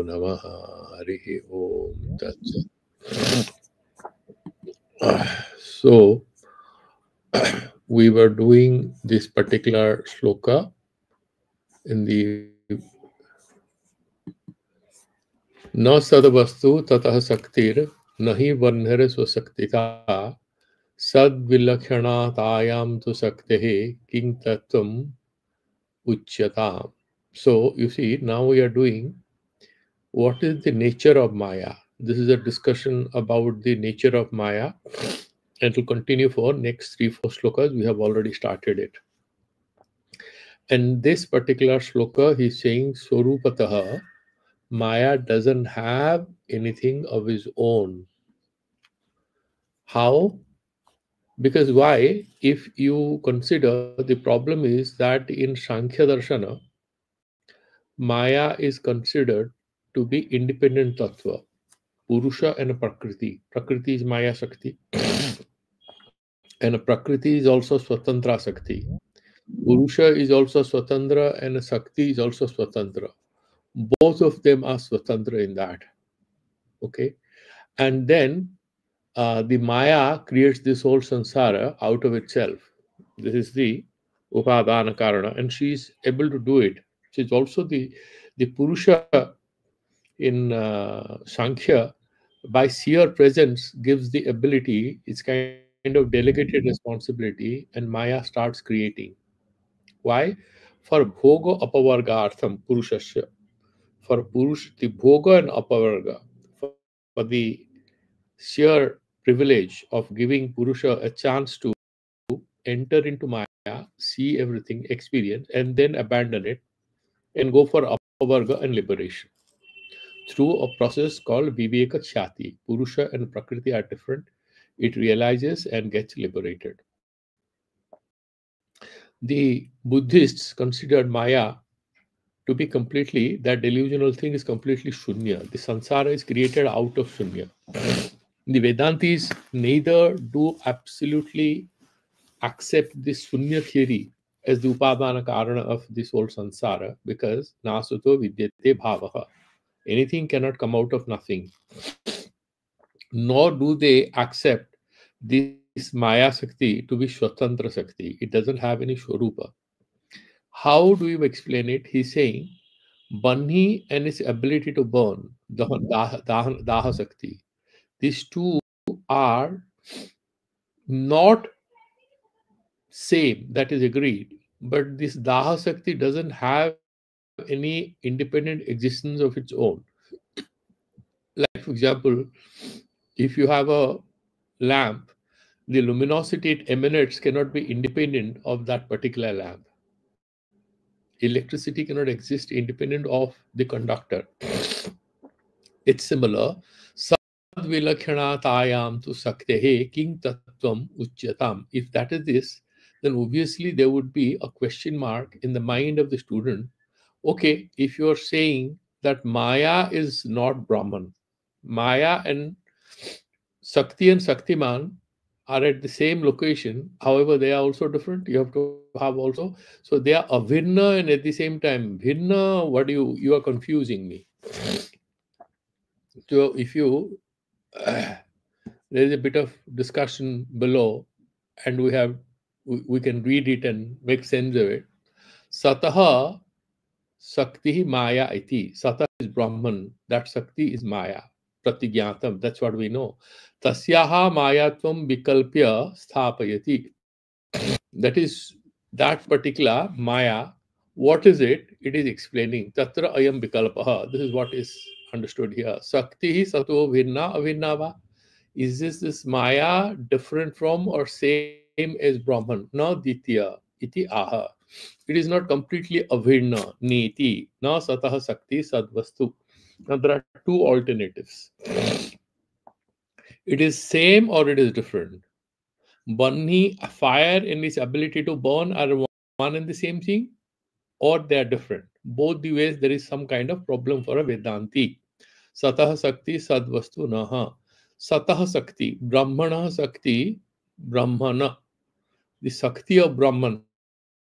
Namaha Harihi Om Tat Sat. So, we were doing this particular shloka in the न सदवस्तु ततः शक्तिर नहि वह्निर स्वशक्तिता सद्विलक्षणातायां tu शक्तिः किं तत्त्वम् uchyatam. So, you see, now we are doing what is the nature of Maya. This is a discussion about the nature of Maya, and to continue for next 3-4 shlokas. We have already started it. And this particular shloka, he is saying, Swarupataha, Maya doesn't have anything of his own. How? Because why? If you consider, the problem is that in Sankhya Darshana, Maya is considered to be independent tattva, Purusha and Prakriti. Prakriti is Maya Shakti, and Prakriti is also Swatantra Shakti. Purusha is also Swatantra, and Shakti is also Swatantra. Both of them are Swatantra in that. Okay? And then the Maya creates this whole samsara out of itself. This is the Upadana Karana, and she is able to do it. She is also the Purusha in Sankhya, by sheer presence, gives the ability, it's kind of delegated responsibility, and Maya starts creating. Why? For bhoga apavargartham purushasya. For Purush, the bhoga and apavarga, for the sheer privilege of giving Purusha a chance to enter into Maya, see everything, experience, and then abandon it and go for apavarga and liberation through a process called Viveka Chati. Purusha and Prakriti are different. It realizes and gets liberated. The Buddhists considered Maya to be completely, that delusional thing is completely shunya. The samsara is created out of shunya. The Vedantis neither do absolutely accept this shunya theory as the upadana karana of this whole samsara, because nasuto vidyate bhavaha. Anything cannot come out of nothing. Nor do they accept this Maya Shakti to be Swatantra Shakti. It doesn't have any Swarupa. How do you explain it? He's saying Banhi and his ability to burn, Daha Shakti. These two are not same, that is agreed. But this Daha Shakti doesn't have any independent existence of its own. Like, for example, if you have a lamp, the luminosity it emanates cannot be independent of that particular lamp. Electricity cannot exist independent of the conductor. It's similar. Sadvilakhanatayam tu saktehe king tattvam uchyatam. If that is this, then obviously there would be a question mark in the mind of the student. Okay, if you are saying that Maya is not Brahman, Maya and Sakti and Saktiman are at the same location, however, they are also different. You have to have also, so they are avirna and at the same time bhinna. What do you are confusing me. So if you there is a bit of discussion below, and we can read it and make sense of it. Sataha Sakti Maya iti. Sata is Brahman. That Sakti is Maya. Pratigyatam. That's what we know. Tasyaha Mayatvam Vikalpya Sthapayati. That is that particular Maya. What is it? It is explaining. Tatra ayam vikalpaha. This is what is understood here. Sakti sato vinna avinnava. Is this Maya different from or same as Brahman? No, ditya. Iti aha. It is not completely avirna, niti, na sataha sakti sadvastu. Now there are two alternatives. It is same or it is different. Bunny, fire and its ability to burn are one and the same thing, or they are different. Both the ways there is some kind of problem for a Vedanti. Sataha sakti sadvastu naha. Sataha sakti, Brahmana sakti, Brahmana. The Sakti of Brahman,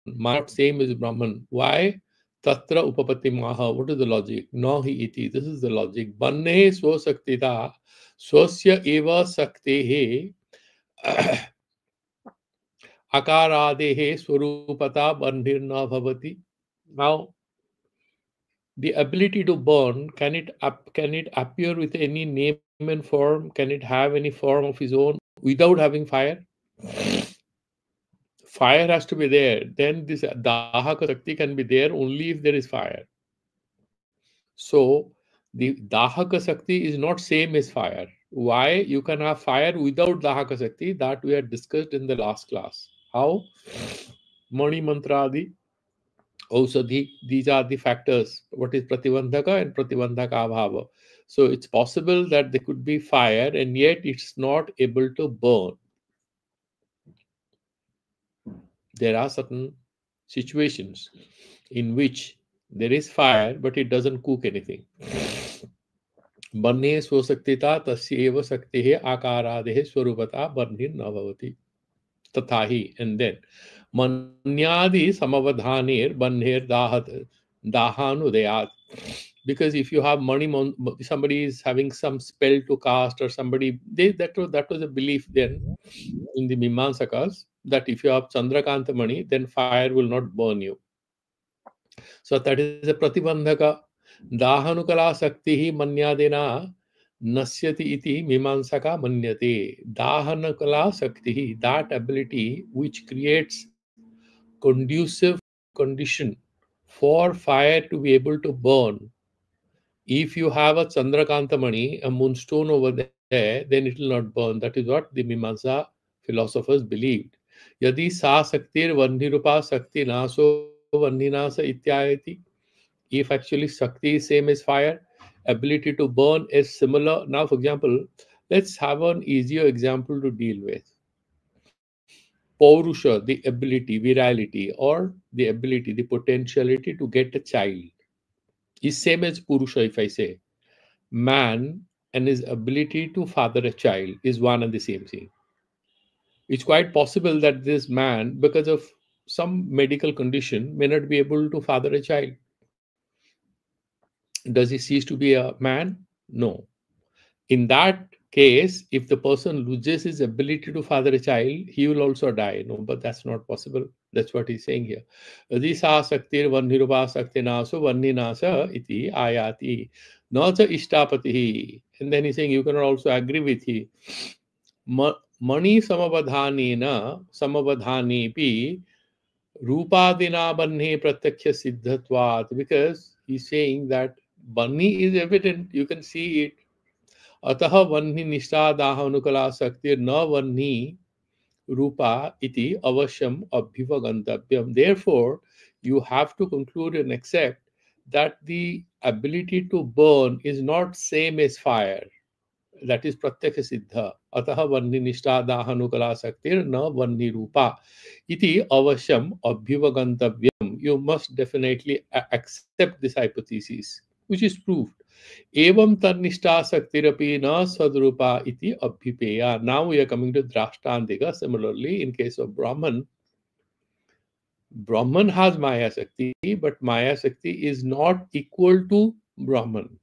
not same as Brahman. Why? Tatra upapatimaha. What is the logic? No hi iti. This is the logic. Banne swasaktita swasya eva saktehe akaradehe swarupata bandhirna bhavati. Now, the ability to burn, can it appear with any name and form? Can it have any form of its own without having fire? Fire has to be there. Then this dahaka sakti can be there only if there is fire. So the dahaka sakti is not same as fire. Why? You can have fire without dahaka sakti. That we had discussed in the last class. How? Mani mantradi, Ausadhi, these are the factors. What is Pratibandhaka and Pratibandhaka Abhava? So it's possible that there could be fire and yet it's not able to burn. There are certain situations in which there is fire but it doesn't cook anything. Banne swasaktita tasyev saktehe akaradehe swarupata barnir navavati. Tathahi. And then Manyadi samavadhanir banher dahanudayat. Because if you have money, somebody is having some spell to cast or somebody, that was a belief then in the Mimamsakas that if you have Chandrakanta money, then fire will not burn you. So that is a Pratibandhaka. Dahanukala Sakti Manyadena Nasyati iti Mimamsaka Manyate. Dahanukala Sakti, that ability which creates conducive condition for fire to be able to burn. If you have a Chandrakantamani, a moonstone over there, then it will not burn. That is what the Mimamsa philosophers believed. Yadi sa saktir vandhirupa sakti naso vandhinasa ityayati. If actually Shakti is same as fire, ability to burn is similar. Now, for example, let's have an easier example to deal with. Paurusha, the ability, virality, or the ability, the potentiality to get a child is same as Purusha. If I say man and his ability to father a child is one and the same thing. It's quite possible that this man, because of some medical condition, may not be able to father a child. Does he cease to be a man? No. In that case, if the person loses his ability to father a child, he will also die. No, but that's not possible. That's what he's saying here. Adisa saktir vannirupa saktinasa vanninasa iti ayati. Nacha ishtapatihi. And then he's saying you cannot also agree with he. Mani samavadhanena samavadhanepi rupadina banhe pratyakya siddhatvat. Because he's saying that Bani is evident, you can see it. अतः वह्नि निष्ठादाह अनुकला शक्ति न वह्नि रूपा इति अवश्यम अभ्युपगंतव्यम. Therefore, you have to conclude and accept that the ability to burn is not same as fire. That is pratyakha siddha. अतः वह्नि निष्ठादाह अनुकला शक्ति न वह्नि रूपा इति अवश्यम अभ्युपगंतव्यम. You must definitely accept this hypothesis, which is proved. Evam tarnishta saktiraphi na sadrupa iti abhipeya. Now we are coming to drashtantika. Similarly, in case of Brahman, Brahman has Maya Sakti, but Maya Sakti is not equal to Brahman.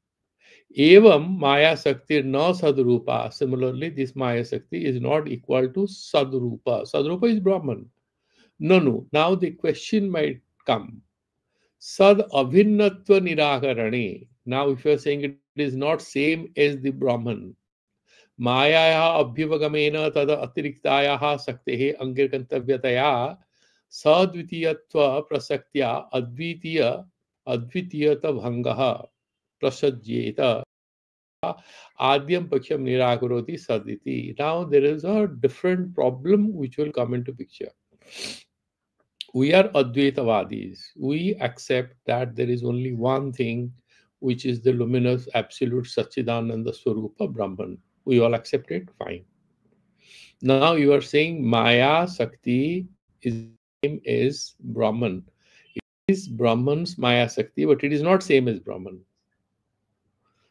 Evam Maya Sakti na sadrupa. Similarly, this Maya Sakti is not equal to sadrupa. Sadrupa is Brahman. No. Now the question might come. Sad abhinnatva nirakarane. Now, if you are saying it is not same as the Brahman, Maya abhyavagamena tada atiriktayaha saktehe angirkantavyataya sadvitiyatva prasaktya advitiyata bhangaha prasajyeta adyam paksham nirakaroti saditi. Now, there is a different problem which will come into picture. We are Advaitavadis. We accept that there is only one thing, which is the luminous absolute Satchidananda Swarupa Brahman. We all accept it, fine. Now you are saying Maya Sakti is same as Brahman. It is Brahman's Maya Sakti, but it is not same as Brahman.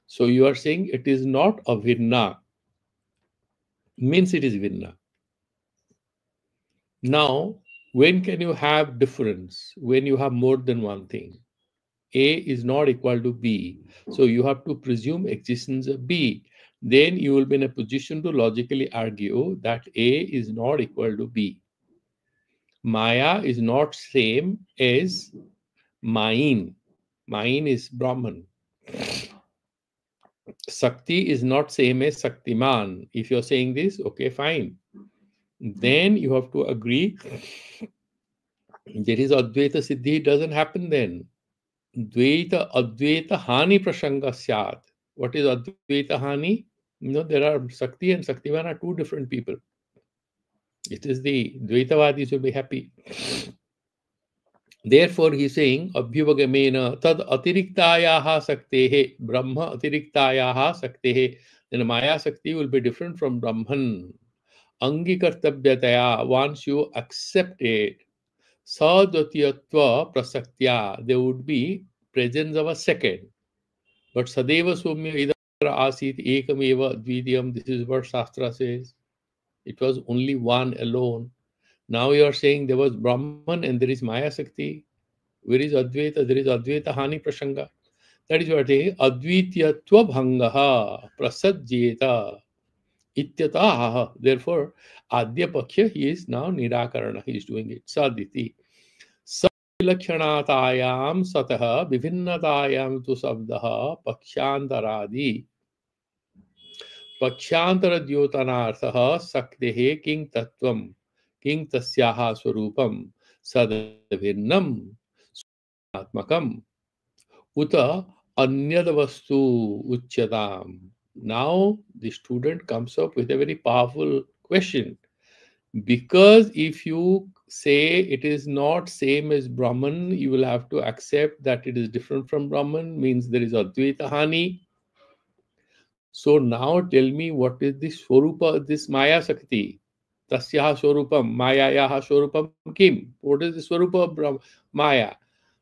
So you are saying it is not a Virna, means it is Virna. Now, when can you have difference? When you have more than one thing. A is not equal to B. So you have to presume existence of B. Then you will be in a position to logically argue that A is not equal to B. Maya is not same as mine. Mine is Brahman. Sakti is not same as Saktiman. If you're saying this, okay, fine. Then you have to agree there is Advaita Siddhi, it doesn't happen then. Dvaita Advaita Hani Prasanga Syat. What is Advaita Hani? There are Sakti and Saktiman are two different people. It is the Dvaitavadis will be happy. Therefore, he is saying, Abhyuvagamena tad atiriktayaha saktehe, Brahma atiriktayaha saktehe. Then Maya Sakti will be different from Brahman. Angikartabyataya, once you accept it, Sadvatiyatva prasakya, there would be presence of a second. But Sadeva Somya Idara Asit Ekameva Dvidiyam, this is what Shastra says. It was only one alone. Now you are saying there was Brahman and there is Maya Sakti. Where is Advaita? There is Advaita Hani Prasanga. That is what it is. Advitiyatva Bhangaha Prasajyeta Ityataha. Therefore, Adya Pakhya, he is now Nirakarana. He is doing it. Saditi. Savilakshanaatayam Sataha Vivinnatayam tu Sabdaha Pakshantaradi. Pakshantara Dyotanarthaha Saktehe King Tattvam. King Tasyaha Swarupam Sadavinnam Atmakam Uta Anyadavastu Uchyatam. Now the student comes up with a very powerful question. Because if you say it is not same as Brahman, you will have to accept that it is different from Brahman, means there is Advaita Hani. So now tell me what is the Swarupa, this Maya Sakti? Tasyaha Swarupam, Mayayaha Swarupam Kim. What is the Swarupa of Maya?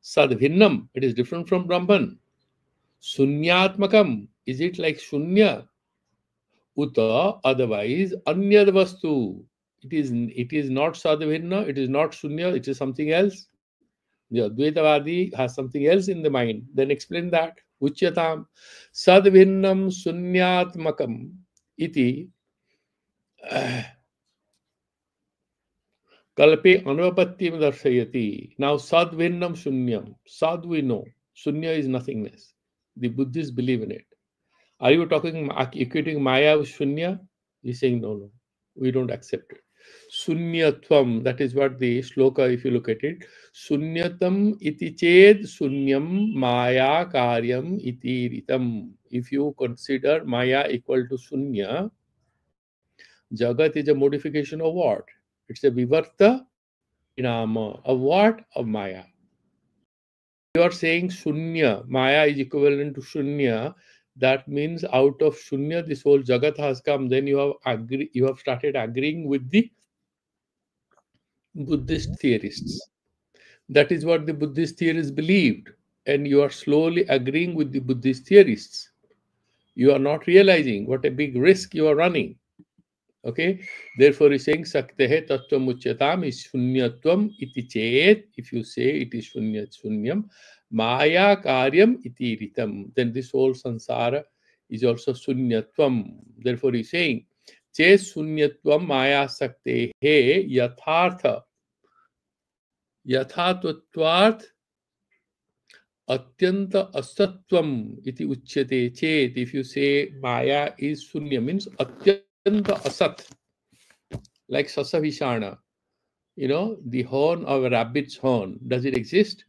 Sadvinnam, it is different from Brahman. Sunyatmakam, is it like Shunya? Uta, otherwise, Anyad Vastu. It is not Sadvinna, it is not Shunya, it is something else. The Advaitavadi has something else in the mind. Then explain that. Uchyatam Sadvinnam Sunyatmakam iti Kalpe Anvapattim Darshayati. Now Sadvinnam Shunyam. Sad we know. Shunya is nothingness. The Buddhists believe in it. Are you talking equating Maya with Shunya? He's saying no, we don't accept it. Sunyatvam, that is what the shloka, if you look at it. Sunyatam iti ched sunyam maya karyam iti ritam. If you consider Maya equal to Sunya, Jagat is a modification of what? It's a vivarta parinama. Of what? Of Maya. You are saying Shunya, Maya is equivalent to Shunya. That means out of Shunya, this whole Jagat has come. Then you have started agreeing with the Buddhist theorists. That is what the Buddhist theorists believed. And you are slowly agreeing with the Buddhist theorists. You are not realizing what a big risk you are running. Okay? Therefore, he's saying Saktehe Tattvam Uchyatam is Shunyatvam iti chet. If you say it is Shunyam, Maya Karyam iti ritam. Then this whole sansara is also Shunyatvam. Therefore, he's saying Che Shunyatvam Maya Saktehe Yathartha. Yathatvatvat Atyanta Asatvam iti uchyate chet. If you say Maya is Shunya, means Atyanta Asat. Like Sasavishana. The horn of a rabbit's horn. Does it exist?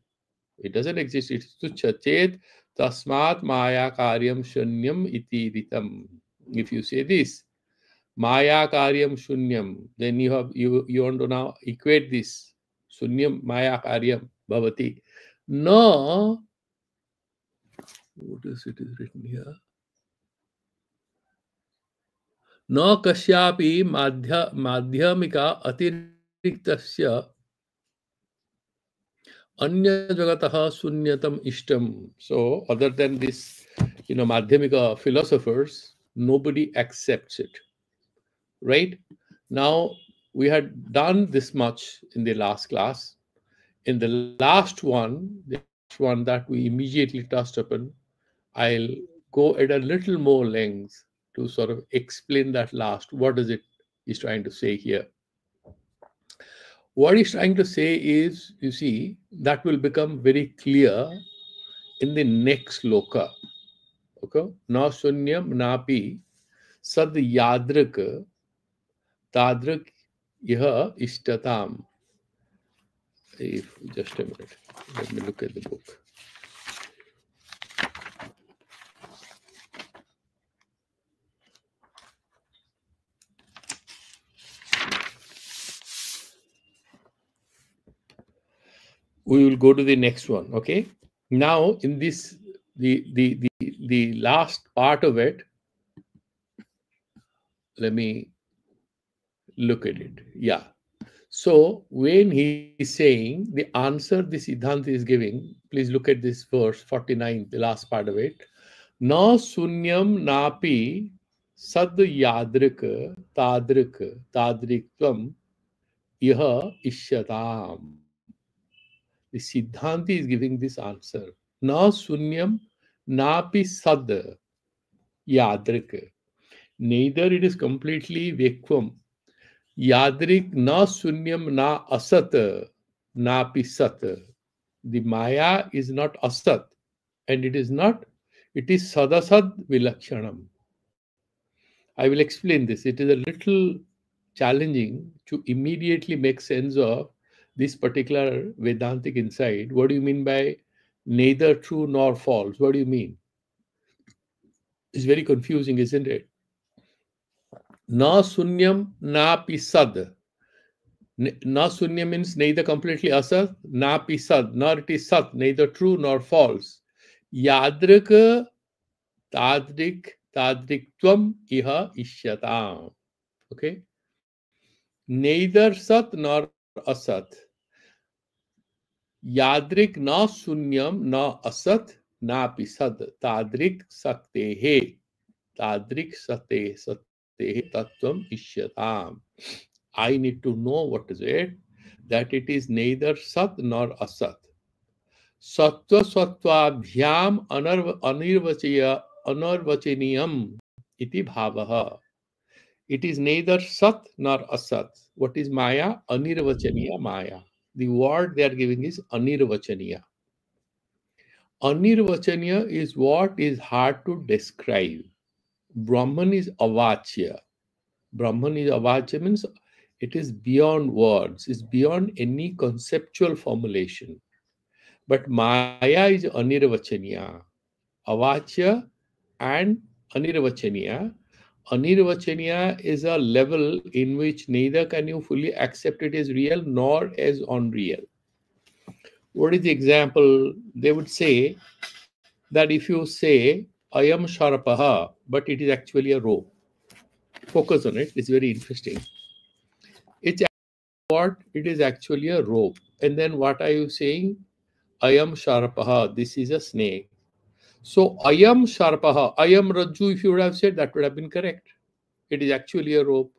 It doesn't exist. It's tuchya chet tasmat Maya karyam shunyam iti ritam. If you say this, Maya karyam shunyam, then you want to now equate this. Sunyam Maya karyam bhavati. No, what is it is written here? No kasyapi madhyamika atiriktasya anya jagataha sunyatam ishtam. So other than this, madhyamika philosophers, nobody accepts it. Right? Now, we had done this much in the last class. In the last one, there one that we immediately touched upon, I'll go at a little more length to sort of explain that last. What is it he's trying to say here? What he's trying to say is, you see, that will become very clear in the next loka. Okay? Na sunyam napi sad yadrik tadrik yaha ishtatam. If just a minute, let me look at the book. We will go to the next one. Okay. Now, in this, the last part of it, let me look at it. Yeah. So when he's saying the answer the Siddhanta is giving, please look at this verse 49, the last part of it. Na sunyam napi sad yadrik tadrikvam iha ishyatam. The Siddhanta is giving this answer. Na sunyam napi sad yadrik. Neither it is completely vacuum. Yadrik na sunyam na asat napi sat. The Maya is not asat, and it is sadasad vilakshanam. I will explain this. It is a little challenging to immediately make sense of this particular Vedantic insight. What do you mean by neither true nor false? What do you mean? It's very confusing, isn't it? Na sunyam na pisad. Na sunya means neither completely asat, na pisad, nor it is sat, neither true nor false. Yadrik tadriktvam iha ishyatam. Okay? Neither sat nor asat. Yadrik na sunyam na asat na pisad tadrik saktehe. Tadrik satehe tattvam ishyatam. I need to know what is it, that it is neither sat nor asat. Sattva sattvabhyam anarvachaniyam iti bhavaha. It is neither sat nor asat. What is Maya? Anirvachaniya Maya. The word they are giving is anirvachaniya. Anirvachaniya is what is hard to describe. Brahman is avachya. Brahman is avachya means it is beyond words, it's beyond any conceptual formulation. But Maya is anirvachaniya, avachya and anirvachaniya. Anirvachaniya is a level in which neither can you fully accept it as real nor as unreal. What is the example? They would say that if you say, I am Sharpaha, but it is actually a rope. Focus on it, it's very interesting. It's what? It is actually a rope. And then what are you saying? I am Sharpaha, this is a snake. So I am Sharpaha, I am Rajju, if you would have said, that would have been correct. It is actually a rope.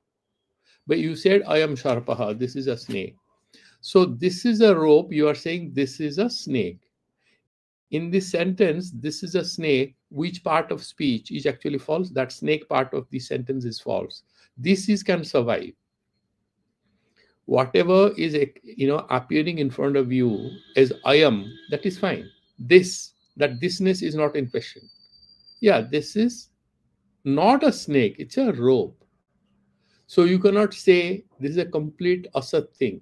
But you said, I am Sharpaha, this is a snake. So this is a rope, you are saying this is a snake. In this sentence, this is a snake, which part of speech is actually false? That snake part of the sentence is false. This is can survive. Whatever is appearing in front of you as I am, that is fine. That thisness is not in question. Yeah, this is not a snake, it's a rope. So you cannot say this is a complete asat thing.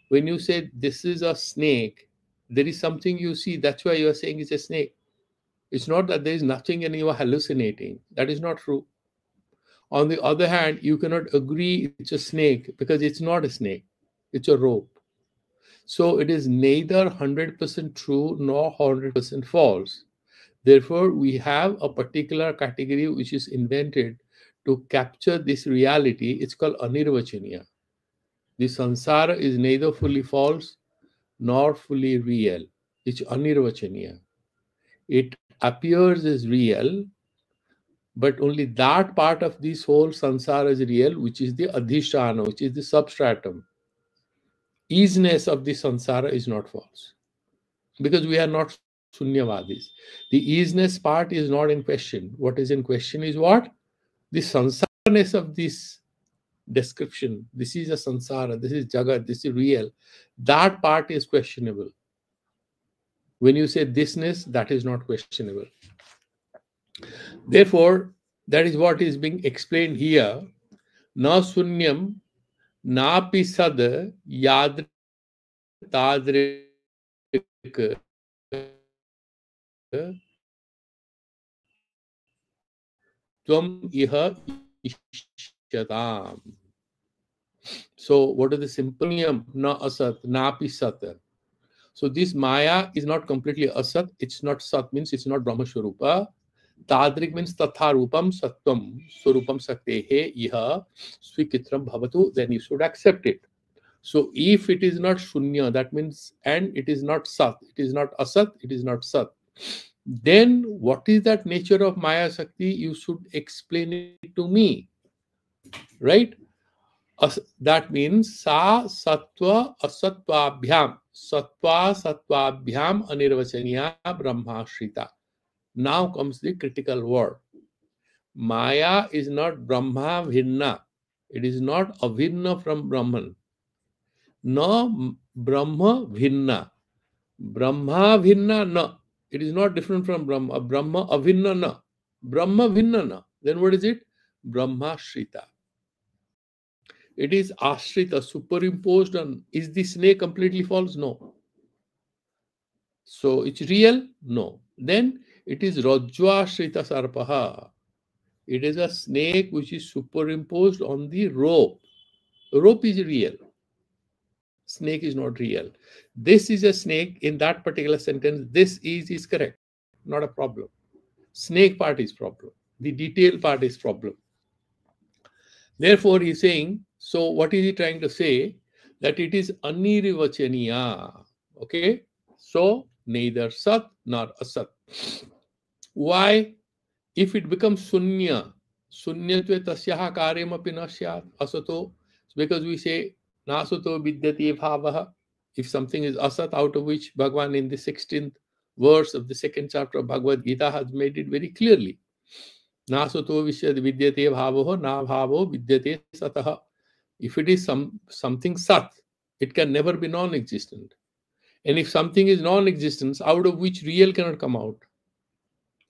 When you say this is a snake, there is something you see, that's why you are saying it's a snake. It's not that there is nothing and you are hallucinating. That is not true. On the other hand, you cannot agree it's a snake because it's not a snake. It's a rope. So it is neither 100% true nor 100% false. Therefore, we have a particular category which is invented to capture this reality. It's called anirvachaniya. The sansara is neither fully false nor fully real. It's anirvachaniya. It appears as real, but only that part of this whole sansara is real, which is the adhisthana, which is the substratum. Easiness of the sansara is not false. because we are not Sunyavadis. The isness part is not in question. What is in question is what? The sansarness of this description. This is a sansara, this is jagat, this is real. That part is questionable. When you say thisness, that is not questionable. Therefore, that is what is being explained here. Na sunyam, napi sad, yadrik tadrik, tvam iha ishyatam. So, what is the simple niyam? Na asat, napi sat. So, this Maya is not completely asat, it's not sat, means it's not Brahma Swarupa. Tadrik means tatha rupam sattvam swarupam saktehe iha svikitram bhavatu, then you should accept it. So if it is not shunya, that means, and it is not sat, it is not asat, it is not sat, then what is that nature of Maya Sakti? You should explain it to me, right? That means sa sattva asatvabhyam sattva sattvabhyam anirvachaniya brahmashrita. Now comes the critical word. Maya is not Brahma Vinna. It is not avinna from Brahman. No Brahma Vinna. Brahma Vinna na. It is not different from Brahma. Brahma Avinna na. Brahma Vinna na. Then what is it? Brahma Shrita. It is Ashrita, superimposed on. Is the snake completely false? No. So it's real? No. Then it is Rajwa Shrita Sarpaha. It is a snake which is superimposed on the rope. Rope is real. Snake is not real. This is a snake in that particular sentence. This is correct. Not a problem. Snake part is problem. The detail part is problem. Therefore, he is saying, so what is he trying to say? That it is anirivachaniya. Okay? So, neither sat nor asat. Why? If it becomes sunya, sunyatve tasyaha karyam api na syat asato, because we say nasato vidyate bhavaha. If something is asat, out of which Bhagavan in the 16th verse of the second chapter of Bhagavad Gita has made it very clearly. Nasato vidyate bhavaho na bhavo vidyate sataha. If it is something sat, it can never be non-existent. And if something is non-existence, out of which real cannot come out.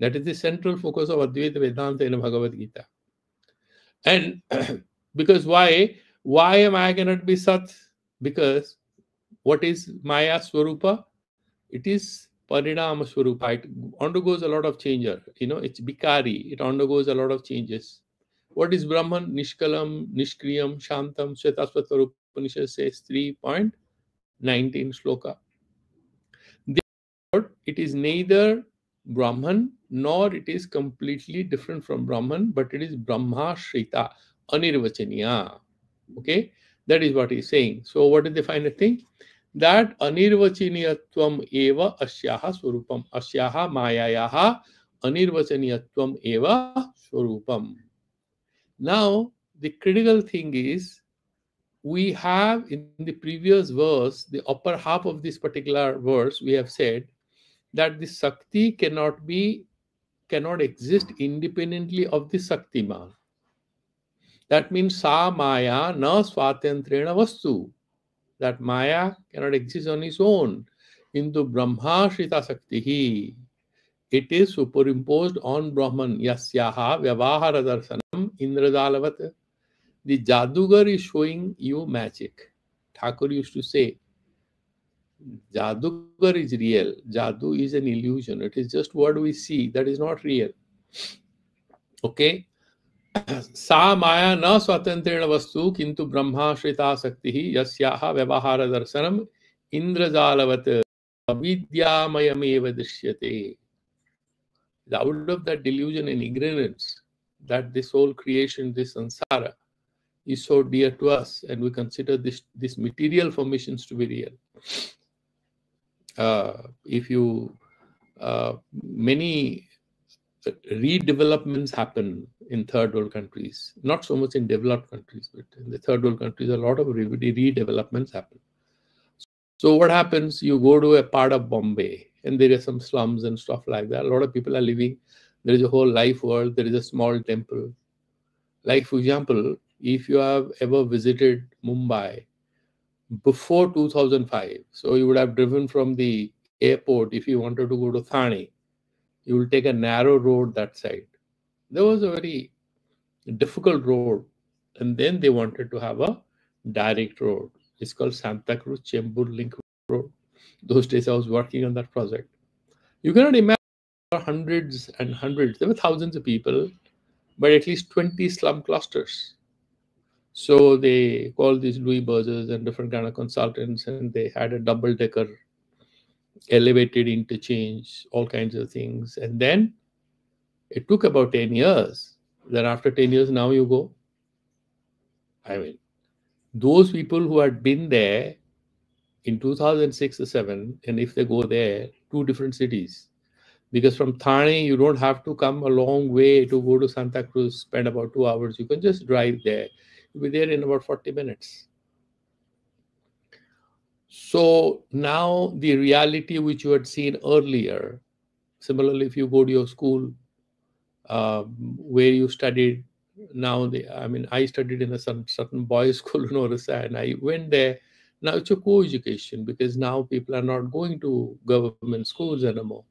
That is the central focus of Advaita Vedanta in Bhagavad Gita. And because why? Why Maya cannot be Sat? Because what is Maya Swarupa? It is Parinama Swarupa. It undergoes a lot of change. It's Bikari. It undergoes a lot of changes. What is Brahman? Nishkalam, Nishkriyam, Shantam, Svetasvatara Upanishad says 3.19 shloka. Therefore, it is neither Brahman nor it is completely different from Brahman, but it is Brahma Shrita, Anirvachaniya. Okay, that is what he is saying. So, what is the final thing? That Anirvachaniyatvam eva asyaha swarupam, asyaha mayayaha Anirvachaniyatvam eva swarupam. Now, the critical thing is, we have in the previous verse, the upper half of this particular verse, we have said that the Sakti cannot exist independently of the Saktiman. That means Sa Maya na swatantrena vastu. That Maya cannot exist on its own. Into Brahma Shrita Saktihi. It is superimposed on Brahman. Yasyaha Vyavahara Darsanam Indradalavat. The Jadugar is showing you magic. Thakur used to say, Jadugar is real. Jadu is an illusion. It is just what we see. That is not real. Okay? Sa Maya na swatantrena vastu kintu Brahma Shrita Saktihi yasyaha vyavahara darsanam Indrajalavat Vidyamayameva drishyate. Out of that delusion and ignorance that this whole creation, this sansara, is so dear to us, and we consider this material formations to be real. Many redevelopments happen in third world countries, not so much in developed countries, but in the third world countries, a lot of redevelopments happen. So what happens? You go to a part of Bombay, and there are some slums and stuff like that. A lot of people are living. There is a whole life world. There is a small temple. Like for example, if you have ever visited Mumbai before 2005, so you would have driven from the airport. If you wanted to go to Thane, you will take a narrow road that side. There was a very difficult road, and then they wanted to have a direct road. It's called Santa Cruz Chembur Link Road. Those days I was working on that project. You cannot imagine hundreds and hundreds. There were thousands of people, but at least 20 slum clusters. So they called these Louis Buzzers and different kind of consultants, and they had a double-decker elevated interchange, all kinds of things. And then it took about 10 years. Then after 10 years, now you go. I mean, those people who had been there in 2006 or 7, and if they go there, two different cities. Because from Thane, you don't have to come a long way to go to Santa Cruz, spend about 2 hours. You can just drive there. You'll be there in about 40 minutes. So now the reality which you had seen earlier, similarly, if you go to your school where you studied, now I studied in a certain boys' school in Orissa, and I went there. Now it's a co-education because now people are not going to government schools anymore.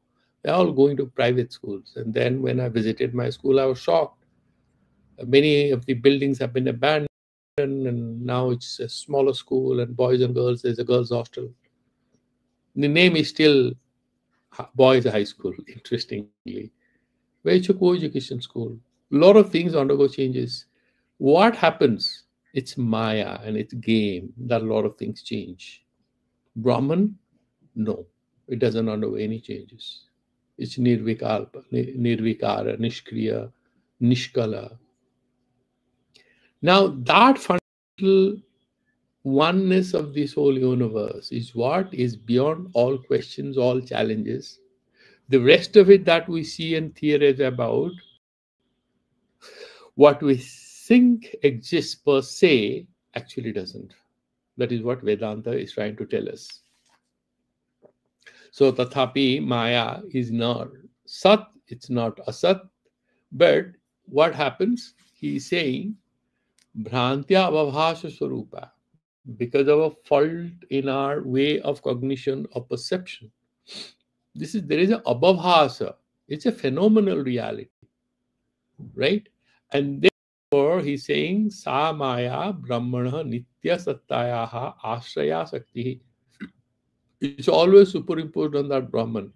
They're all going to private schools. And then when I visited my school, I was shocked. Many of the buildings have been abandoned, and now it's a smaller school, and boys and girls, there's a girls' hostel. The name is still Boys High School, interestingly. Where it's a co-education school. A lot of things undergo changes. What happens? It's Maya and it's game that a lot of things change. Brahman, no, it doesn't undergo any changes. It's nirvikalpa, nirvikara, nishkriya, nishkala. Now that fundamental oneness of this whole universe is what is beyond all questions, all challenges. The rest of it that we see and theorize about, what we think exists per se actually doesn't. That is what Vedanta is trying to tell us. So Tathapi Maya is not Sat, it's not Asat. But what happens? He is saying Bhrantya Avabhasa Swarupa, because of a fault in our way of cognition or perception. There is a abhavasa. It's a phenomenal reality, right? And therefore he's saying Sa Maya Brahmana Nitya Sattayaha Ashraya Sakti. It's always superimposed on that Brahman.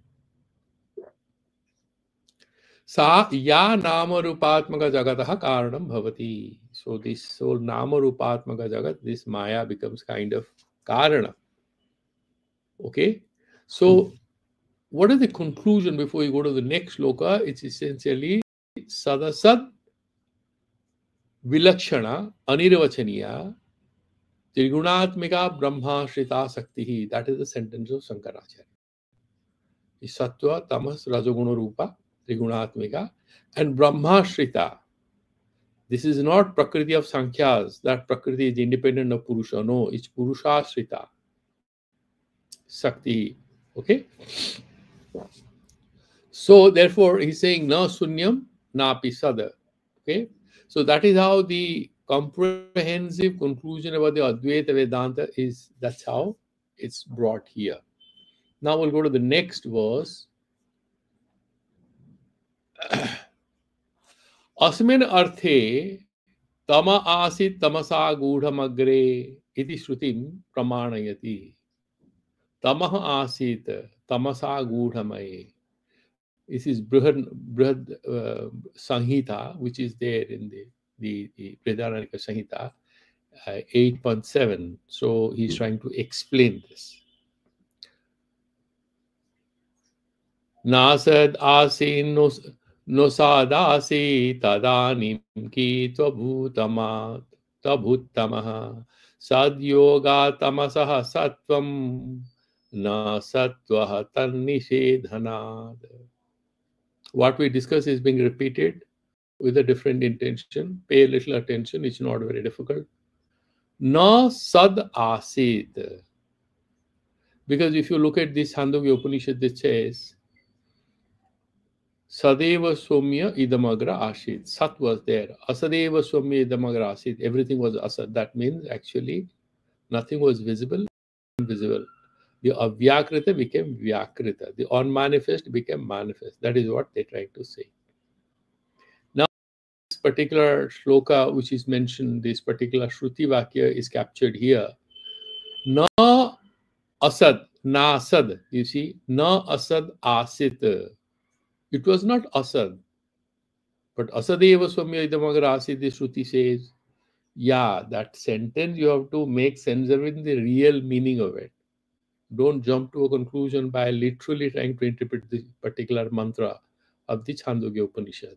Sa ya nama rupatmaka jagataha karanam bhavati. So this whole nama rupatmaka jagat, this Maya becomes kind of karana. Okay? So what is the conclusion before you go to the next sloka? It's essentially sadasad vilakshana anirvachaniya trigunatmika brahma shrita sakti. That is the sentence of Shankaracharya. Is sattva, tamas, rajoguna rupa, trigunatmika, and brahma shrita. This is not prakriti of sankhyas, that prakriti is independent of purusha. No, it's purusha shrita. Sakti. Okay? So therefore he's saying na sunyam na pisada. Okay? So that is how the comprehensive conclusion about the Advaita Vedanta is. That's how it's brought here. Now we'll go to the next verse. Asmin arthe tama asit tamasa gudhamagre iti shrutim pramanayati. Tamaha asit tamasa gudhamaye. This is Brihad Sanhita, which is there in the Vedanta Sanhita 8.7. So he's trying to explain this. Nasad asin nosadasi tadanim ki tvabhutama tabhutamaha sadyoga tamasaha sattvam na sattvaha tannishedhanad. What we discuss is being repeated with a different intention. Pay a little attention. It's not very difficult. Na sad asit. Because if you look at this Chandogya Upanishad, it says, Sadeva Somya Idamagra Ashit. Sat was there. Asadeva Somya Idamagra Ashit. Everything was asad. That means actually nothing was visible, invisible. The avyakrita became vyakrita. The unmanifest became manifest. That is what they try to say. Now, this particular shloka which is mentioned, this particular Shruti Vakya is captured here. Na asad, na asad. You see, na asad asit. It was not asad. But asadeva swamya idamagra asit, the Shruti says, yeah, that sentence you have to make sense of it, the real meaning of it. Don't jump to a conclusion by literally trying to interpret this particular mantra of the Chandogya Upanishad.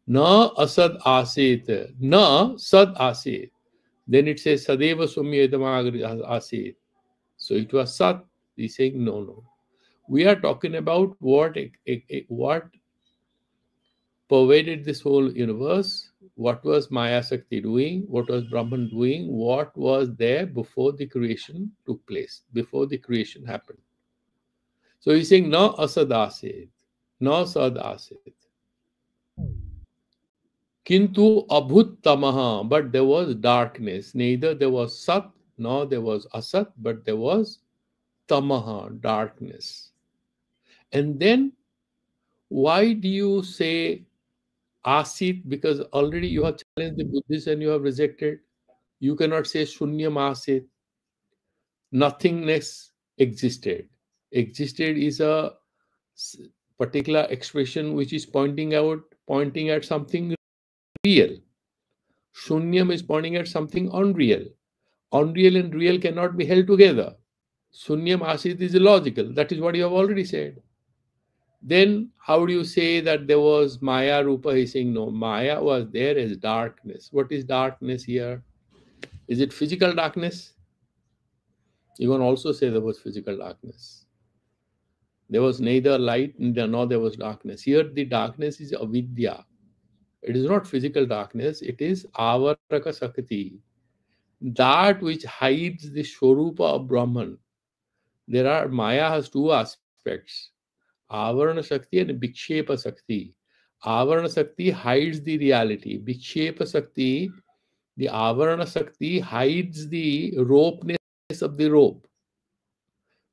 Na asad asit, na sad asit. Then it says sadeva swamya idamagra asit. So it was sat. He's saying no, no. We are talking about what pervaded this whole universe. What was Maya Sakti doing? What was Brahman doing? What was there before the creation took place, before the creation happened? So he's saying, no asad asit, no sad asit. Kintu abhut tamaha, but there was darkness. Neither there was sat, nor there was asat, but there was tamaha, darkness. And then why do you say asit? Because already you have challenged the Buddhists and you have rejected. You cannot say shunyam asit. Nothingness existed. Existed is a particular expression which is pointing at something real. Shunyam is pointing at something unreal. Unreal and real cannot be held together. Shunyam asit is illogical. That is what you have already said. Then how do you say that there was Maya Rupa? He's saying no, Maya was there as darkness. What is darkness here? Is it physical darkness? You can also say there was physical darkness. There was neither light nor there was darkness. Here the darkness is avidya. It is not physical darkness, it is avaraka sakti. That which hides the Swarupa of Brahman. Maya has two aspects. Avarana Shakti and Vikshepa Shakti. Avarana Shakti hides the reality. Vikshepa Shakti, the Avarana Shakti hides the ropeness of the rope.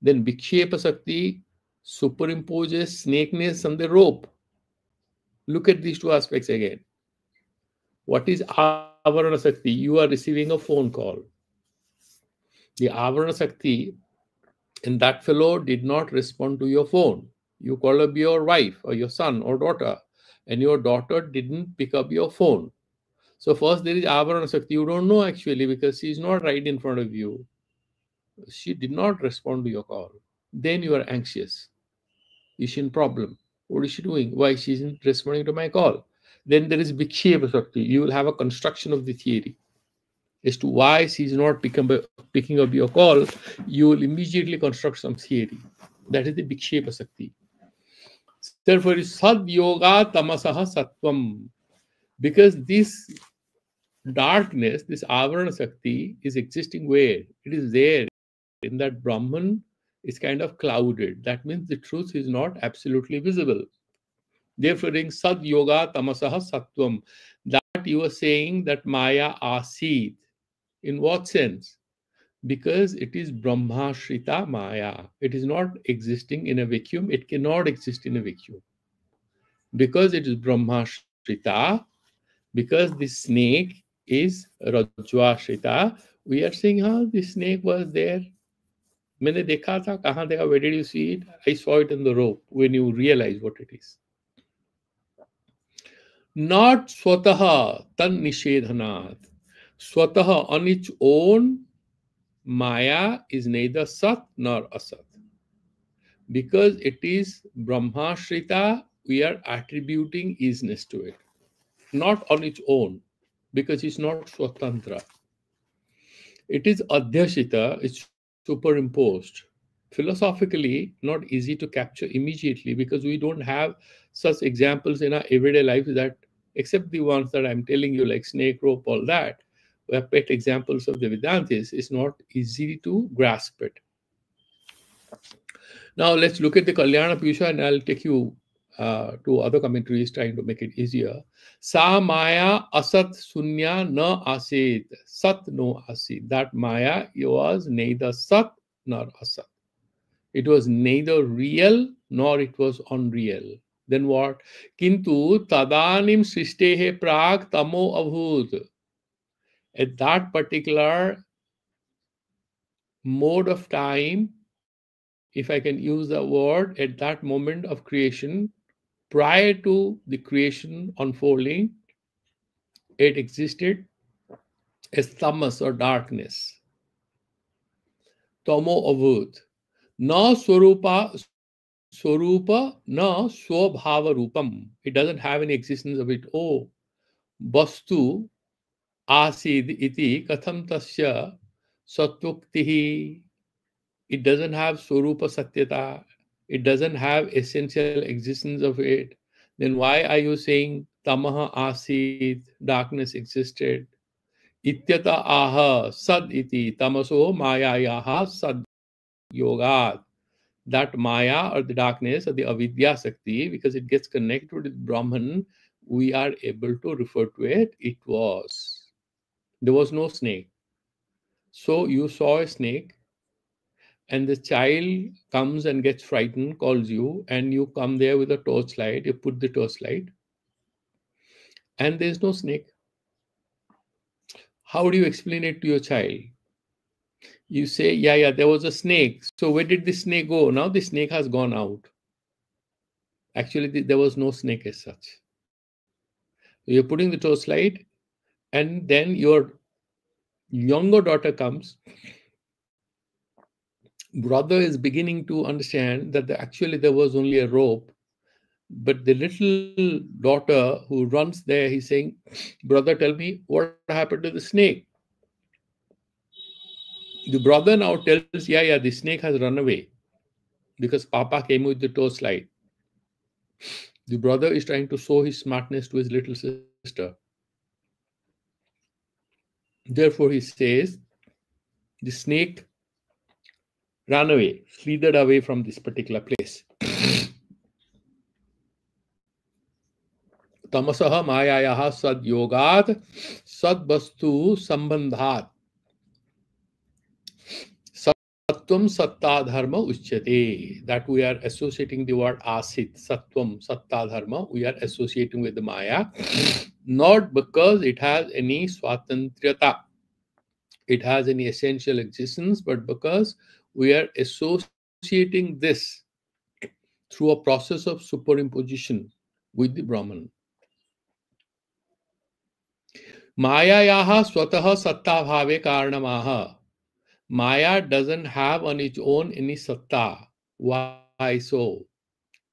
Then Vikshepa Shakti superimposes snakeness on the rope. Look at these two aspects again. What is Avarana Shakti? You are receiving a phone call. The Avarana Shakti, and that fellow did not respond to your phone. You called up your wife or your son or daughter, and your daughter didn't pick up your phone. So first there is Avarana Shakti. You don't know actually because she is not right in front of you. She did not respond to your call. Then you are anxious. Is she in problem? What is she doing? Why she isn't responding to my call? Then there is Vikshepa Shakti. You will have a construction of the theory as to why she is not picking up your call. You will immediately construct some theory. That is the Vikshepa Shakti. Therefore, is Sad Yoga Tamasaha Sattvam. Because this darkness, this Avarana Shakti, is existing where? It is there in that Brahman is kind of clouded. That means the truth is not absolutely visible. Therefore, in Sad Yoga Tamasaha Sattvam, that you are saying that Maya Asit. In what sense? Because it is Brahmashrita Maya. It is not existing in a vacuum. It cannot exist in a vacuum. Because it is Brahmashrita, because the snake is Rajwashrita, we are saying, the snake was there. मैंने देखा था, कहाँ देखा? Where did you see it? I saw it in the rope. When you realize what it is. Not swataha tan nishedhanat. Swataha on its own, Maya is neither Sat nor Asat. Because it is Brahmashrita, we are attributing isness to it. Not on its own, because it's not Swatantra. It is Adhyashita, it's superimposed. Philosophically, not easy to capture immediately because we don't have such examples in our everyday life that, except the ones that I'm telling you, like snake rope, all that, we have pet examples of the Vedantis, it's not easy to grasp it. Now let's look at the Kalyana Piyusha, and I'll take you to other commentaries trying to make it easier. Sa Maya asat sunya na asit. Sat no asit. That Maya was neither sat nor asat. It was neither real nor it was unreal. Then what? Kintu tadanim sristehe prag tamo avhut. At that particular mode of time, if I can use the word, at that moment of creation, prior to the creation unfolding, it existed as tamas or darkness. Tamo avut. Na swarupa na swabhava rupam. It doesn't have any existence of it. Oh, vastu asid iti katham tasya satvuktihi. It doesn't have swarupa satyata. It doesn't have essential existence of it. Then why are you saying tamaha asid, darkness existed? Ityata aha sad iti tamaso mayayaha sad yogat. That maya or the darkness or the avidya sakti, because it gets connected with Brahman, we are able to refer to it. It was. There was no snake. So you saw a snake, and the child comes and gets frightened, calls you, and you come there with a torchlight. You put the torchlight, and there's no snake. How do you explain it to your child? You say, yeah, there was a snake. So where did the snake go? Now the snake has gone out. Actually, there was no snake as such. You're putting the torchlight, and then your younger daughter comes. Brother is beginning to understand that actually there was only a rope. But the little daughter who runs there, he's saying, brother, tell me what happened to the snake. The brother now tells, yeah, the snake has run away because Papa came with the torchlight. The brother is trying to show his smartness to his little sister. Therefore, he says, the snake ran away, slithered away from this particular place. Tamasaha mayayaha sad yogat sad vastu sambandhat. Sattvam satta dharma uchyate. That we are associating the word asit, sattvam, satta dharma, we are associating with the Maya, not because it has any swatantriyata, it has any essential existence, but because we are associating this through a process of superimposition with the Brahman. Mayayaha swataha satta bhave karanamaha. Maya doesn't have on its own any satta. Why so?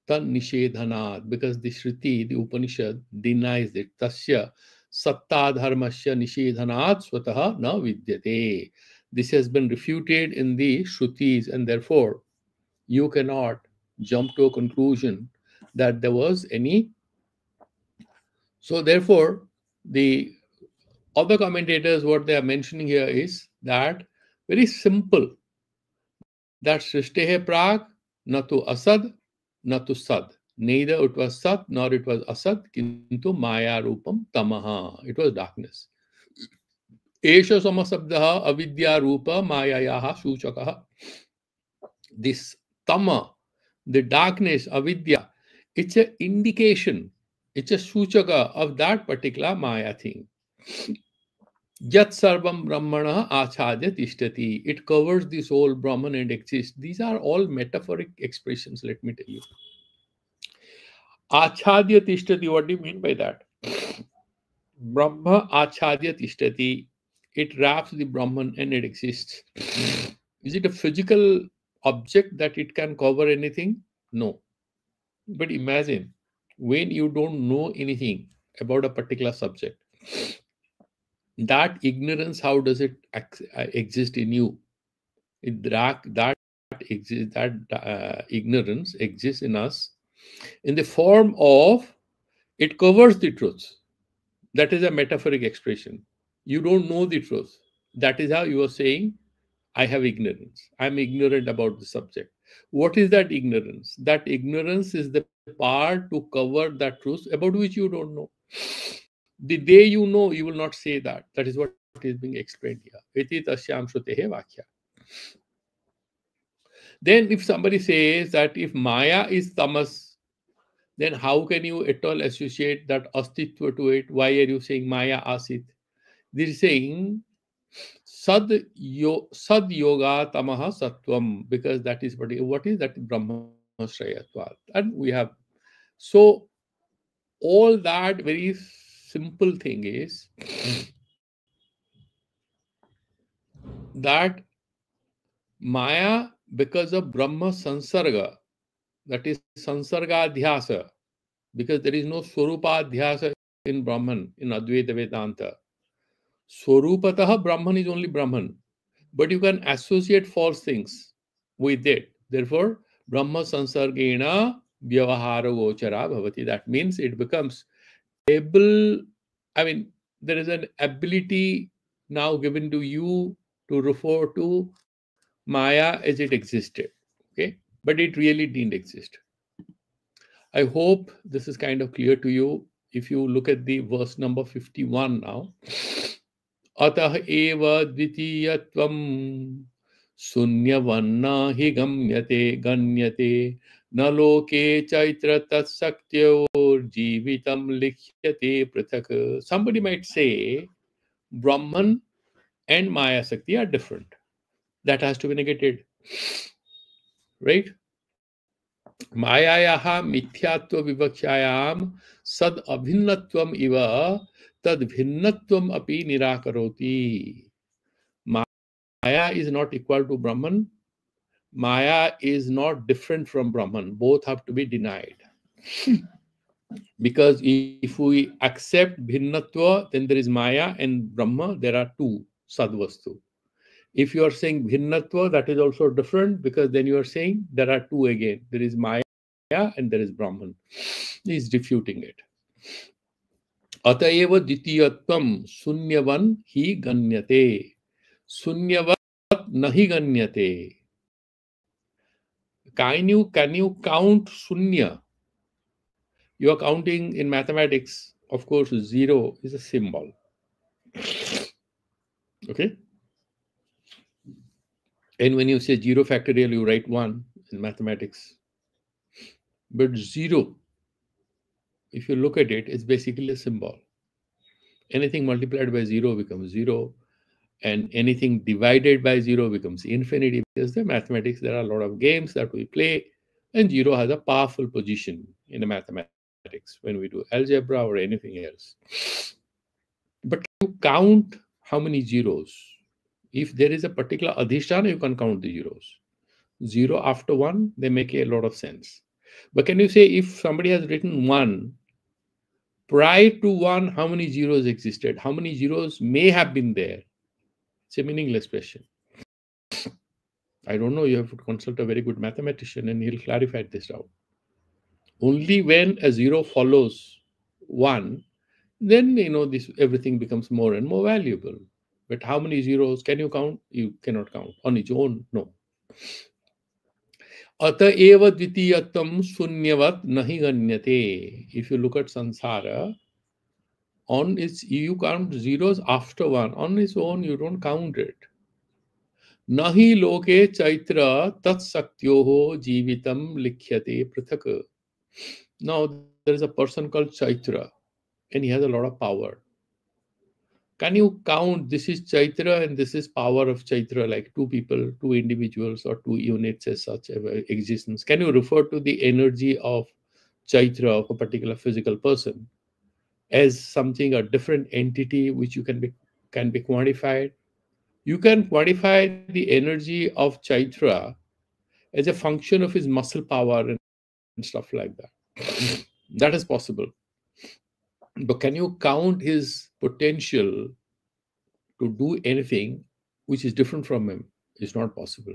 Tan nishedhanat, because the Shruti, the Upanishad, denies it. Tasya satta dharmasya nishedhanat swataha na vidyate. This has been refuted in the Shrutis, and therefore you cannot jump to a conclusion that there was any. So therefore, the other commentators, what they are mentioning here is that very simple, that Srishtehe Prag, Natu Asad, Natu Sad. Neither it was Sat nor it was Asad, Kintu Maya Rupam Tamaha. It was darkness. Esha Samasabdaha Avidya Rupa Mayayaha Suchakaha. This Tama, the darkness, Avidya, it's an indication, it's a Suchaka of that particular Maya thing. Yat sarvam brahmana achadya tishtati. It covers this whole Brahman and exists. These are all metaphoric expressions, let me tell you. Achadya tishtati, what do you mean by that? Brahma achadya tishtati. It wraps the Brahman and it exists. Is it a physical object that it can cover anything? No. But imagine when you don't know anything about a particular subject, that ignorance, how does it exist in you? Ignorance exists in us in the form of, it covers the truth. That is a metaphoric expression. You don't know the truth. That is how you are saying, I have ignorance. I'm ignorant about the subject. What is that ignorance? That ignorance is the part to cover that truth about which you don't know. The day you know, you will not say that. That is what is being explained here. Iti tasyam shrutehe vakya. Then if somebody says that if Maya is tamas, then how can you at all associate that astitva to it? Why are you saying Maya asit? This is saying sad yoga tamaha sattvam, because that is what is that brahmashrayatvat. And we have so all that very simple thing is that Maya, because of Brahma Sansarga, that is Sansarga Adhyasa, because there is no Swarupa Adhyasa in Brahman, in Advaita Vedanta. Swarupataha Brahman is only Brahman, but you can associate false things with it. Therefore, Brahma Sansargena Vyavahara Gochara Bhavati. That means it becomes able, I mean, there is an ability now given to you to refer to Maya as it existed. Okay, but it really didn't exist. I hope this is kind of clear to you. If you look at the verse number 51 now, Atah eva dvitiyatvam sunyavanna hi ganyate na loke chaitra tatsaktiyor jivitam likhyate prathak. Somebody might say Brahman and Maya Sakti are different. That has to be negated, right? Mayayaha mithyatva vivakshayam sad abhinnatvam iva tad bhinnatvam api nirakaroti. Maya is not equal to Brahman. Maya is not different from Brahman. Both have to be denied. Because if we accept bhinnatva, then there is Maya and Brahma. There are two sadvastu. If you are saying bhinnatva, that is also different, because then you are saying there are two again. There is Maya and there is Brahman. He is refuting it. Atayeva ditiyatvam sunyavan hi ganyate. Sunyavat nahi ganyate. Can you count sunya? You are counting in mathematics. Of course, zero is a symbol. Okay? And when you say 0 factorial, you write 1 in mathematics. But 0, if you look at it, it's basically a symbol. Anything multiplied by 0 becomes 0, and anything divided by 0 becomes infinity. Because the mathematics, there are a lot of games that we play, and 0 has a powerful position in the mathematics when we do algebra or anything else. But can you count how many zeros? If there is a particular adhisthana, you can count the zeros. 0 after 1, they make a lot of sense. But can you say if somebody has written 1, prior to 1, how many zeros existed? How many zeros may have been there? It's a meaningless question. I don't know. You have to consult a very good mathematician and he'll clarify this out. Only when a 0 follows 1, then this everything becomes more and more valuable. But how many zeros can you count? You cannot count on its own. No. Ata eva dvitiyatam sunyavat nahi ganyate. If you look at samsara, on its you count zeros after 1. On its own, you don't count it. Nahi loke chaitra tat saktyoho jivitam likhyate prathak. Now there is a person called Chaitra, and he has a lot of power. Can you count this is Chaitra and this is power of Chaitra, like two people, two individuals, or two units as such existence? Can you refer to the energy of Chaitra of a particular physical person as something, a different entity which you can be quantified? You can quantify the energy of Chaitra as a function of his muscle power and stuff like that. That is possible. But can you count his potential to do anything which is different from him? It's not possible.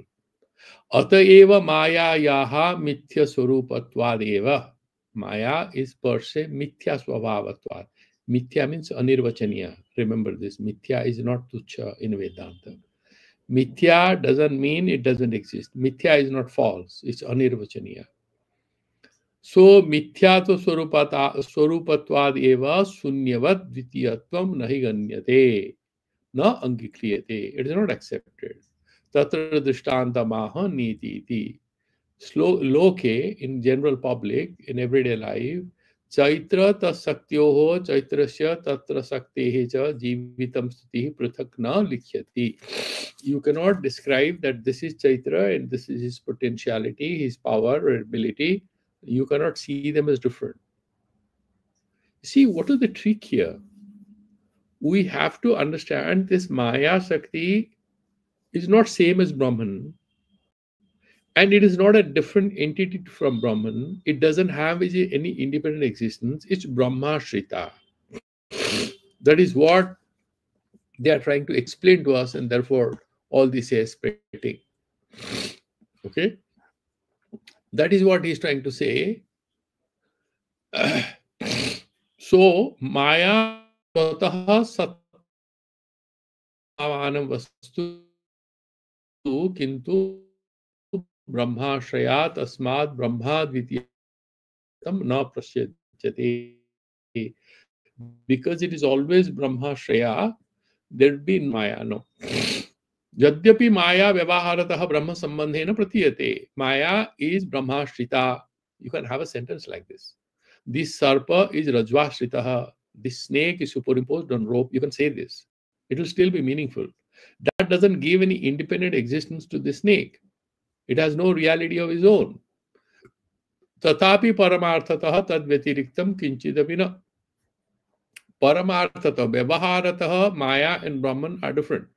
Ataeva maya yaha mithya swarupatvad. Maya is per se mithya swabhavatvad. Mithya means anirvachaniya. Remember this. Mithya is not tuchha in Vedanta. Mithya doesn't mean it doesn't exist. Mithya is not false, it's anirvachaniya. So mithya to swarupatvad eva sunyavat dvitiyatvam nahi ganyate na angikriyate. It is not accepted. Tatra drishtanta maha niti iti. Loke, in general public, in everyday life, chaitra tasakyoho chaitrasya tatra saktehe cha jivitam stiti prathak na likhyati. You cannot describe that this is chaitra and this is his potentiality, his power or ability. You cannot see them as different. See, what is the trick here? We have to understand this Maya Shakti is not same as Brahman. And it is not a different entity from Brahman. It doesn't have any independent existence. It's Brahma Shrita. That is what they are trying to explain to us, and therefore all this is spreading. Okay? That is what he is trying to say. So, Maya swataha satvanam vastu kintu brahmashrayat asmad brahma dvitiyatam na prasyajyate. Because it is always brahmashraya, there will be maya, no. Yadyapi maya vyavaharatah brahma sambandhena pratiyate. Maya is brahmashrita. You can have a sentence like this. This sarpa is rajvashritaha. This snake is superimposed on rope. You can say this. It will still be meaningful. That doesn't give any independent existence to the snake. It has no reality of its own. Tatapi paramarthatah tad vyatiriktam kinchidapina. Paramarthatah, vyavaharatah, Maya and Brahman are different.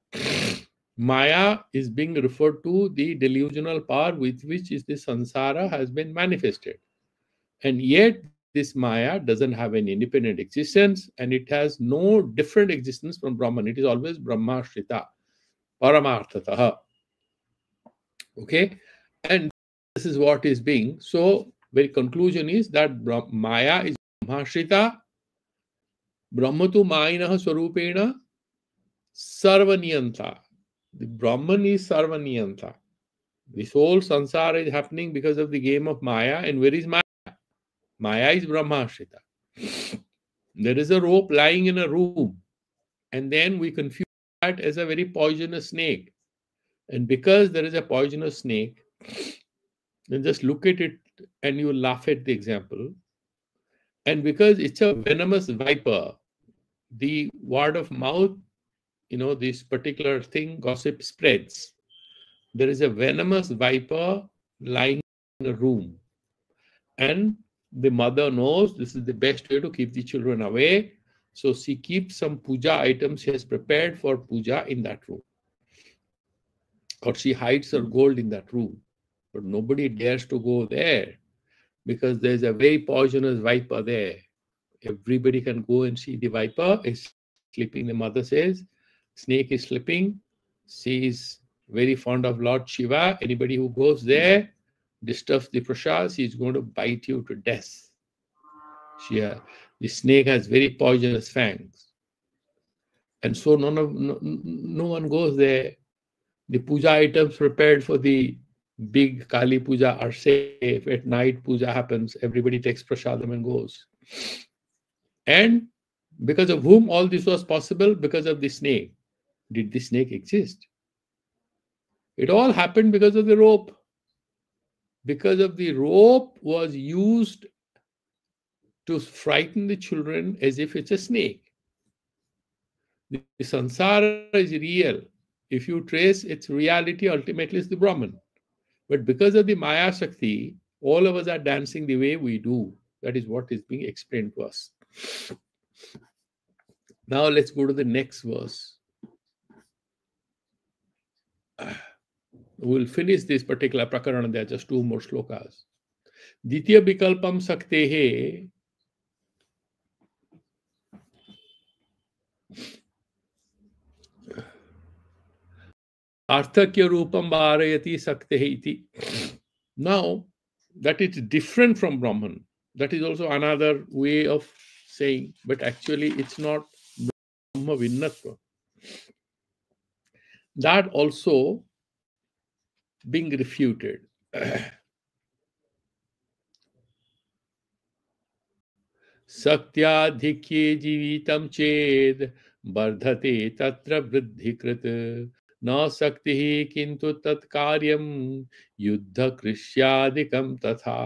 Maya is being referred to the delusional power with which is the samsara has been manifested. And yet this Maya doesn't have an independent existence and it has no different existence from Brahman. It is always Brahma Shrita, Paramarthataha. Okay? And this is what is being. So, very conclusion is that Maya is Brahma Shrita, Brahmatu Mayinaha Swarupena Sarvaniyanta. The Brahman is Sarvaniyanta. This whole sansara is happening because of the game of Maya. And where is Maya? Maya is Brahmashrita. There is a rope lying in a room. And then we confuse that as a very poisonous snake. And because there is a poisonous snake, then just look at it and you laugh at the example. And because it's a venomous viper, the word of mouth, this particular thing, gossip spreads. There is a venomous viper lying in a room. And the mother knows this is the best way to keep the children away. So she keeps some puja items she has prepared for puja in that room. Or she hides her gold in that room. But nobody dares to go there because there's a very poisonous viper there. Everybody can go and see the viper is sleeping. The mother says, snake is sleeping. She is very fond of Lord Shiva. Anybody who goes there, disturbs the prasad, she is going to bite you to death. The snake has very poisonous fangs. And so no one goes there. The puja items prepared for the big Kali puja are safe. At night puja happens, everybody takes prasadam and goes. And because of whom all this was possible? Because of the snake. Did the snake exist? It all happened because of the rope. Because of the rope was used to frighten the children as if it's a snake. The sansara is real. If you trace its reality, ultimately it's the Brahman. But because of the Maya Shakti, all of us are dancing the way we do. That is what is being explained to us. Now let's go to the next verse. We'll finish this particular prakarana. There are just two more slokas. Ditya vikalpam saktehe arthakya rupam bharayati saktehe iti. Now, that is different from Brahman. That is also another way of saying, but actually it's not Brahma Vinnatva. that also being refuted. सक्त्याधिक्ये जीवितं चेद वर्धते तत्र वृद्धिकृत न शक्तिः किन्तु तत्कार्यं युद्ध कृष्यादिकं तथा.